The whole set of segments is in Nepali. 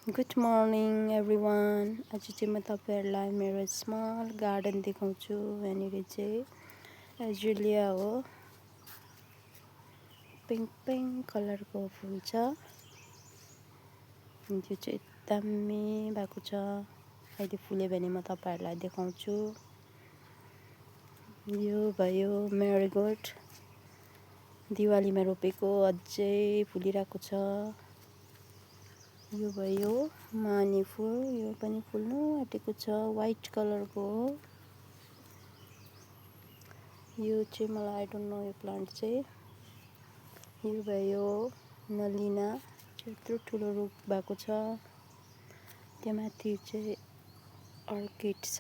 Good morning everyone. आज चाहिँ म तपाईँहरूलाई मेरो स्मल गार्डन देखाउँछु। यहाँनिर चाहिँ एजुलिया हो, पिङ्क पिङ्क कलरको फुल छ। यो चाहिँ दामी भएको छ। अहिले फुल्यो भने म तपाईँहरूलाई देखाउँछु। यो भयो मेरीगोल्ड, दिवालीमा रोपेको, अझै फुलिरहेको छ। यो भयो मनी फुल, यो पनि फुल्नु आँटेको छ, वाइट कलरको हो। यो चाहिँ मलाई आई डोन्ट नो यो प्लान्ट चाहिँ। यो भयो नलिना, यत्रो ठुलो रुख भएको छ। त्यो माथि चाहिँ अर्किड छ,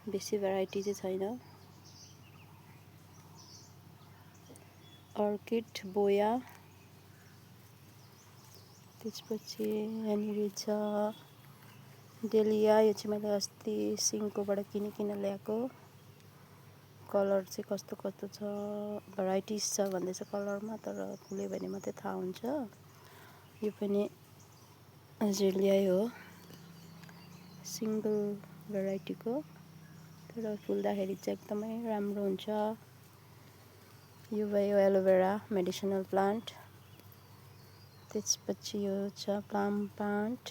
बेसी भेराइटी चाहिँ छैन। अर्किड बोया, त्यसपछि यहाँनिर छ डेलिया। यो चाहिँ मैले अस्ति सिङ्कोबाट किनिकन ल्याएको। कलर चाहिँ कस्तो कस्तो छ, भेराइटिज छ भन्दैछ कलरमा, तर फुल्यो भने मात्रै थाहा हुन्छ। यो पनि एजुलिया हो, सिङ्गल भेराइटीको, तर फुल्दाखेरि चाहिँ एकदमै राम्रो हुन्छ। यो भयो एलोभेरा, मेडिसिनल प्लान्ट। त्यसपछि यो छ प्लाम प्लान्ट,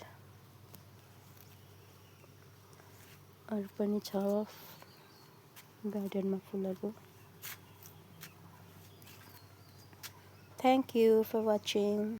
अरू पनि छ गार्डनमा फुलहरू। Thank you for watching.